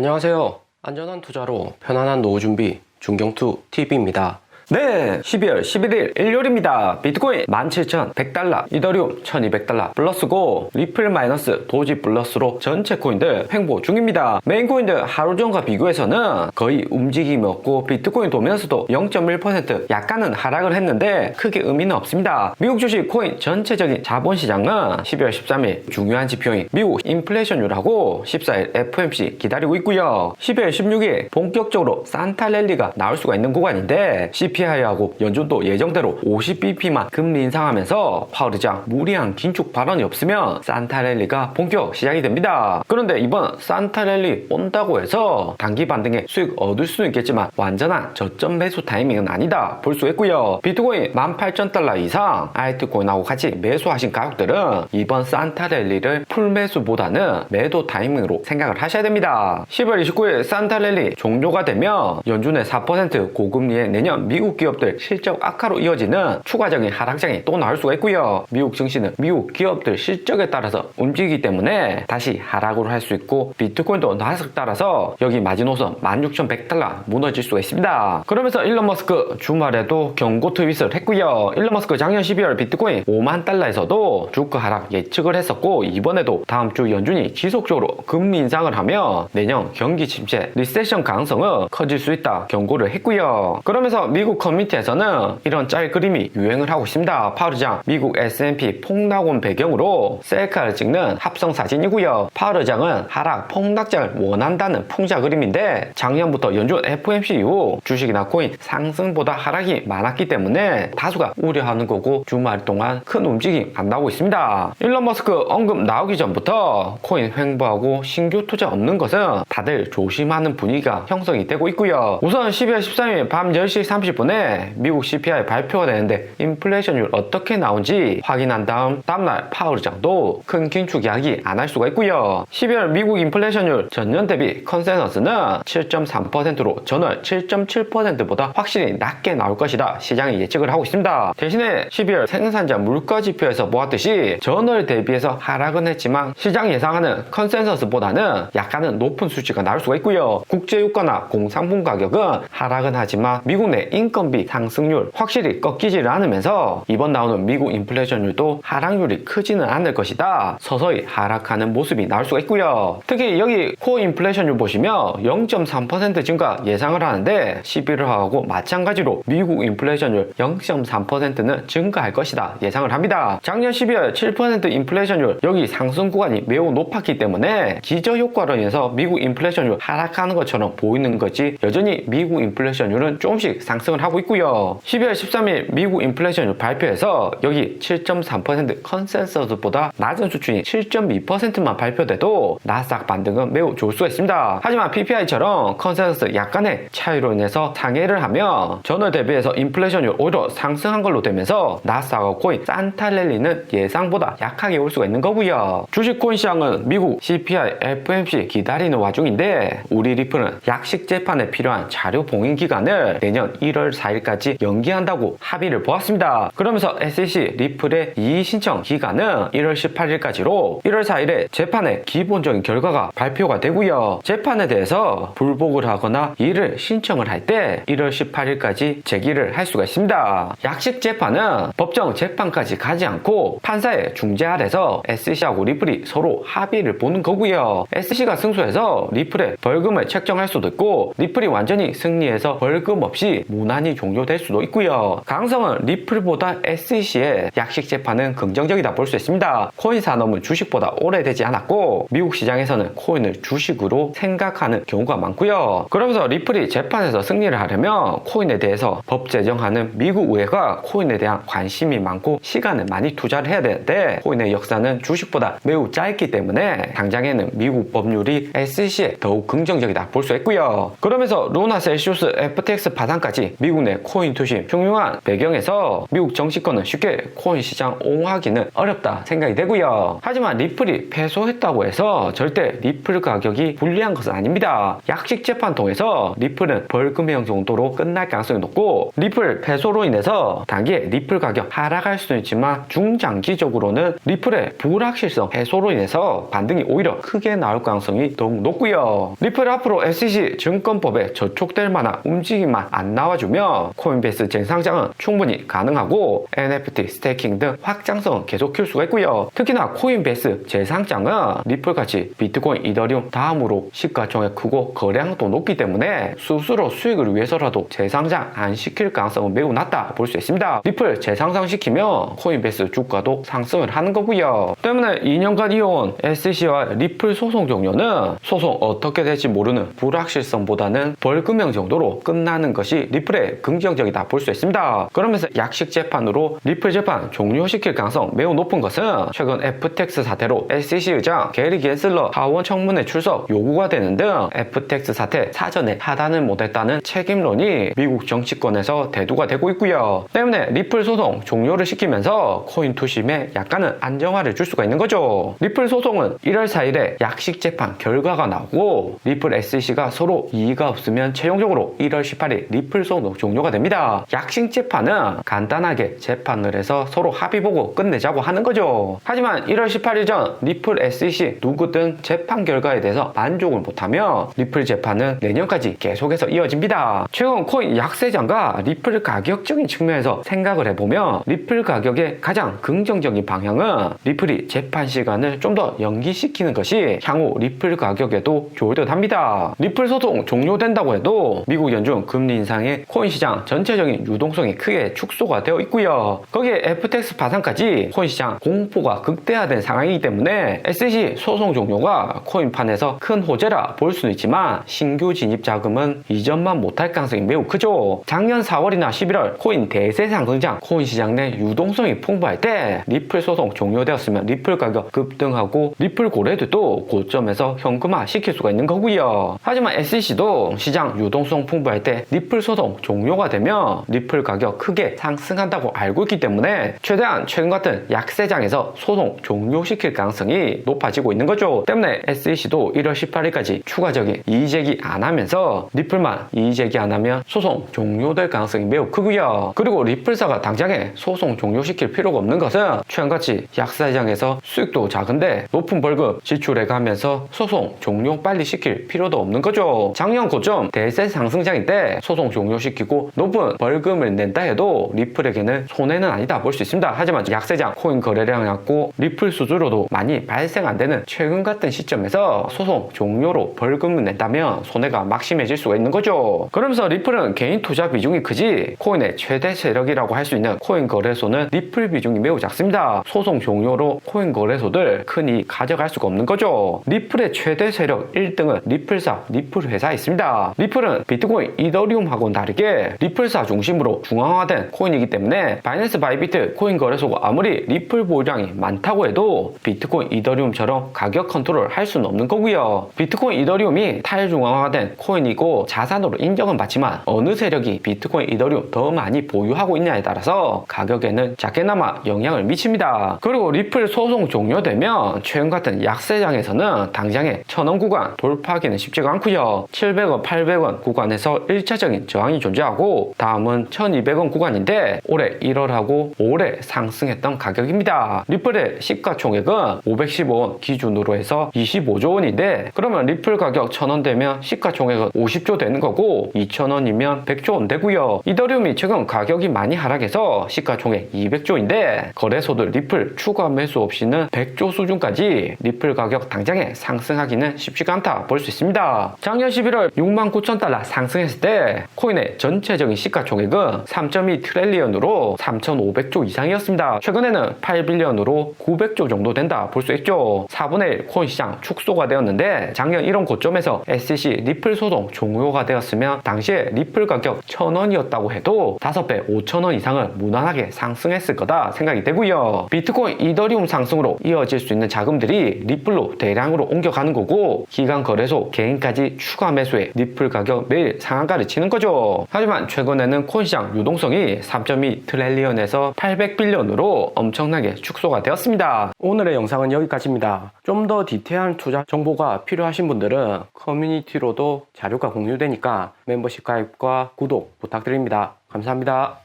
안녕하세요. 안전한 투자로 편안한 노후 준비 중경투 TV입니다. 네, 12월 11일 일요일입니다. 비트코인 17,100달러, 이더리움 1,200달러 플러스고 리플 마이너스 도지 플러스로 전체 코인들 횡보 중입니다. 메인 코인들 하루 전과 비교해서는 거의 움직임이 없고 비트코인 도면서도 0.1% 약간은 하락을 했는데 크게 의미는 없습니다. 미국 주식 코인 전체적인 자본시장은 12월 13일 중요한 지표인 미국 인플레이션율하고 14일 FOMC 기다리고 있고요. 12월 16일 본격적으로 산타 랠리가 나올 수가 있는 구간인데 CPI하고 연준도 예정대로 50bp만 금리 인상하면서 파월 의장 무리한 긴축 발언이 없으면 산타 랠리가 본격 시작이 됩니다. 그런데 이번 산타 랠리 온다고 해서 단기 반등에 수익 얻을 수는 있겠지만 완전한 저점 매수 타이밍은 아니다 볼 수 있고요. 비트코인 18,000달러 이상 알트코인하고 같이 매수하신 가격들은 이번 산타 랠리를 풀 매수보다는 매도 타이밍으로 생각을 하셔야 됩니다. 10월 29일 산타 랠리 종료가 되면 연준의 4% 고금리의 내년 미국 기업들 실적 악화로 이어지는 추가적인 하락장이 또 나올 수가 있고요. 미국 증시는 미국 기업들 실적에 따라서 움직이기 때문에 다시 하락으로 할 수 있고 비트코인도 나스닥 따라서 여기 마지노선 16,100달러 무너질 수가 있습니다. 그러면서 일론 머스크 주말에도 경고 트윗을 했고요. 일론 머스크 작년 12월 비트코인 5만 달러에서도 주가 하락 예측을 했었고 이번에도 다음 주 연준이 지속적으로 금리 인상을 하면 내년 경기 침체 리세션 가능성은 커질 수 있다 경고를 했고요. 그러면서 미국 커뮤니티에서는 이런 짤 그림이 유행을 하고 있습니다. 파월 의장 미국 S&P 폭락원 배경으로 셀카를 찍는 합성 사진이고요. 파월 의장은 하락 폭락장을 원한다는 풍자 그림인데 작년부터 연준 FOMC 이후 주식이나 코인 상승보다 하락이 많았기 때문에 다수가 우려하는 거고 주말 동안 큰 움직임 안 나오고 있습니다. 일론 머스크 언급 나오기 전부터 코인 횡보하고 신규 투자 없는 것은 다들 조심하는 분위기가 형성이 되고 있고요. 우선 12월 13일 밤 10시 30분에 미국 CPI 발표가 되는데 인플레이션율 어떻게 나온지 확인한 다음 다음날 파월 의장도 큰 긴축 이야기 안 할 수가 있고요. 12월 미국 인플레이션율 전년 대비 컨센서스는 7.3%로 전월 7.7%보다 확실히 낮게 나올 것이다 시장이 예측을 하고 있습니다. 대신에 12월 생산자 물가 지표에서 보았듯이 전월 대비해서 하락은 했지만 시장 예상하는 컨센서스보다는 약간은 높은 수치가 나올 수가 있고요. 국제유가나 공산품 가격은 하락은 하지만 미국 내 인건비 상승률 확실히 꺾이지를 않으면서 이번 나오는 미국 인플레이션율도 하락률이 크지는 않을 것이다. 서서히 하락하는 모습이 나올 수가 있고요. 특히 여기 코어 인플레이션율 보시면 0.3% 증가 예상을 하는데 11월하고 마찬가지로 미국 인플레이션율 0.3%는 증가할 것이다 예상을 합니다. 작년 12월 7% 인플레이션율 여기 상승 구간이 매우 높았기 때문에 기저효과로 인해서 미국 인플레이션율 하락하는 것처럼 보이는 거지 여전히 미국 인플레이션율은 조금씩 상승을 하고 있고요. 12월 13일 미국 인플레이션율 발표에서 여기 7.3% 컨센서스보다 낮은 수준인 7.2%만 발표돼도 나스닥 반등은 매우 좋을 수가 있습니다. 하지만 PPI처럼 컨센서스 약간의 차이로 인해서 상해를 하면 전월 대비해서 인플레이션율 오히려 상승한 걸로 되면서 나스닥과 코인 산타 랠리는 예상보다 약하게 올 수가 있는 거고요. 주식 코인 시장은 미국 CPI, FOMC 기다리는 와중인데 우리 리플은 약식 재판에 필요한 자료 봉인 기간을 내년 1월 4일까지 연기한다고 합의를 보았습니다. 그러면서 SEC 리플의 이의 신청 기간은 1월 18일까지로 1월 4일에 재판의 기본적인 결과가 발표가 되고요. 재판에 대해서 불복을 하거나 이의를 신청을 할 때 1월 18일까지 제기를 할 수가 있습니다. 약식 재판은 법정 재판까지 가지 않고 판사의 중재 아래서 SEC하고 리플이 서로 합의를 보는 거고요. SEC가 승소해서 리플의 벌금을 책정할 수도 있고 리플이 완전히 승리해서 벌금 없이 무난히 종료될 수도 있고요. 가능성은 리플보다 SEC의 약식 재판은 긍정적이다 볼 수 있습니다. 코인 산업은 주식보다 오래되지 않았고 미국 시장에서는 코인을 주식으로 생각하는 경우가 많고요. 그러면서 리플이 재판에서 승리를 하려면 코인에 대해서 법 제정하는 미국 의회가 코인에 대한 관심이 많고 시간을 많이 투자를 해야 되는데 코인의 역사는 주식보다 매우 짧기 때문에 당장에는 미국 법률이 SEC에 더욱 긍정적이다 볼 수 있고요. 그러면서 루나 셀시우스 FTX 파산까지 미국 내 코인 투심 흉흉한 배경에서 미국 정치권은 쉽게 코인 시장 옹호하기는 어렵다 생각이 되고요. 하지만 리플이 패소했다고 해서 절대 리플 가격이 불리한 것은 아닙니다. 약식 재판 통해서 리플은 벌금형 정도로 끝날 가능성이 높고, 리플 패소로 인해서 단기에 리플 가격 하락할 수는 있지만 중장기적으로는 리플의 불확실성 해소로 인해서 반등이 오히려 크게 나올 가능성이 더욱 높고요. 리플 앞으로 SEC 증권법에 저촉될 만한 움직임만 안 나와주면 코인베이스 재상장은 충분히 가능하고 NFT 스테이킹 등 확장성은 계속 키울 수가 있고요. 특히나 코인베이스 재상장은 리플같이 비트코인, 이더리움 다음으로 시가총액 크고 거래량도 높기 때문에 스스로 수익을 위해서라도 재상장 안 시킬 가능성은 매우 낮다 볼 수 있습니다. 리플 재상장시키면 코인베이스 주가도 상승을 하는 거고요. 때문에 2년간 이어온 SEC와 리플 소송 종료는 소송 어떻게 될지 모르는 불확실성보다는 벌금형 정도로 끝나는 것이 리플의 긍정적이다 볼 수 있습니다. 그러면서 약식 재판으로 리플 재판 종료시킬 가능성 매우 높은 것은 최근 FTX 사태로 SEC 의장 게리 겐슬러 하원 청문회 출석 요구가 되는 등 FTX 사태 사전에 하단을 못했다는 책임론이 미국 정치권에서 대두가 되고 있고요. 때문에 리플 소송 종료를 시키면서 코인 투심에 약간은 안정화를 줄 수가 있는 거죠. 리플 소송은 1월 4일에 약식 재판 결과가 나오고 리플 SEC가 서로 이의가 없으면 최종적으로 1월 18일 리플 소송 종료가 됩니다. 약식 재판은 간단하게 재판을 해서 서로 합의 보고 끝내자고 하는 거죠. 하지만 1월 18일 전 리플 SEC 누구든 재판 결과에 대해서 만족을 못하면 리플 재판은 내년까지 계속해서 이어집니다. 최근 코인 약세장과 리플 가격적인 측면에서 생각을 해보면 리플 가격의 가장 긍정적인 방향은 리플이 재판 시간을 좀 더 연기시키는 것이 향후 리플 가격에도 좋을 듯 합니다. 리플 소송 종료된다고 해도 미국 연준 금리 인상에 코인 시장 전체적인 유동성이 크게 축소가 되어 있고요. 거기에 FTX 파산까지 코인 시장 공포가 극대화된 상황이기 때문에 SEC 소송 종료가 코인판에서 큰 호재라 볼 수는 있지만 신규 진입 자금은 이전만 못할 가능성이 매우 크죠. 작년 4월이나 11월 코인 대세 상승장, 코인 시장 내 유동성이 풍부할 때 리플 소송 종료되었으면 리플 가격 급등하고 리플 고래들도 고점에서 현금화 시킬 수가 있는 거고요. 하지만 SEC도 시장 유동성 풍부할 때 리플 소송 종료가 되면 리플 가격 크게 상승한다고 알고 있기 때문에 최대한 최근 같은 약세장에서 소송 종료시킬 가능성이 높아지고 있는 거죠. 때문에 SEC도 1월 18일까지 추가적인 이의제기 안 하면서 리플만 이의제기 안 하면 소송 종료될 가능성이 매우 크고요. 그리고 리플사가 당장에 소송 종료시킬 필요가 없는 것은 최근같이 약세장에서 수익도 작은데 높은 벌금 지출해 가면서 소송 종료 빨리 시킬 필요도 없는 거죠. 작년 고점 대세 상승장일 때 소송 종료시키고 높은 벌금을 낸다 해도 리플에게는 손해는 아니다 볼 수 있습니다. 하지만 약세장 코인 거래량이 낮고 리플 수주로도 많이 발생 안 되는 최근 같은 시점에서 소송 종료로 벌금을 낸다면 손해가 막심해질 수가 있는 거죠. 그러면서 리플은 개인 투자 비중이 크지 코인의 최대 세력이라고 할 수 있는 코인 거래소는 리플 비중이 매우 작습니다. 소송 종료로 코인 거래소들 흔히 가져갈 수가 없는 거죠. 리플의 최대 세력 1등은 리플사, 리플 회사에 있습니다. 리플은 비트코인, 이더리움하고는 다르게 리플사 중심으로 중앙화된 코인이기 때문에 바이낸스 바이비트 코인 거래소가 아무리 리플 보유량이 많다고 해도 비트코인, 이더리움처럼 가격 컨트롤을 할 수는 없는 거고요. 비트코인, 이더리움이 탈중앙화된 코인이고 자산으로 인정은 받지만 어느 세력이 비트코인, 이더리움 더 많이 보유하고 있냐에 따라서 가격에는 작게나마 영향을 미칩니다. 그리고 리플 소송 종료되면 최근 같은 약세장에서는 당장에 1000원 구간 돌파하기는 쉽지가 않고요. 700원, 800원 구간에서 1차적인 저항이 존재하고 다음은 1200원 구간인데 올해 1월하고 올해 상승했던 가격입니다. 리플의 시가총액은 515원 기준으로 해서 25조 원인데 그러면 리플 가격 1000원 되면 시가총액은 50조 되는 거고 2000원이면 100조 원 되고요. 이더리움이 최근 가격이 많이 하락해서 시가총액 200조인데 거래소들 리플 추가 매수 없이는 100조 수준까지 리플 가격 당장에 상승하기는 쉽지가 않다 볼 수 있습니다. 작년 11월 69,000달러 상승했을 때 코인의 전체적인 시가총액은 3.2 트릴리언으로 3,500조 이상이었습니다. 최근에는 8빌리언으로 900조 정도 된다 볼 수 있죠. 4분의 1 코인 시장 축소가 되었는데 작년 1월 고점에서 SEC 리플 소송 종료가 되었으면 당시에 리플 가격 1000원이었다고 해도 5배 5,000원 이상은 무난하게 상승했을 거다 생각이 되고요. 비트코인, 이더리움 상승으로 이어질 수 있는 자금들이 리플로 대량으로 옮겨가는 거고 기관 거래소 개인까지 추가 매수해 리플 가격 매일 상한가를 치는 거죠. 하지만 최근에는 코인 시장 유동성이 3.2 트릴리언에서 800빌리언으로 엄청나게 축소가 되었습니다. 오늘의 영상은 여기까지입니다. 좀 더 디테일한 투자 정보가 필요하신 분들은 커뮤니티로도 자료가 공유되니까 멤버십 가입과 구독 부탁드립니다. 감사합니다.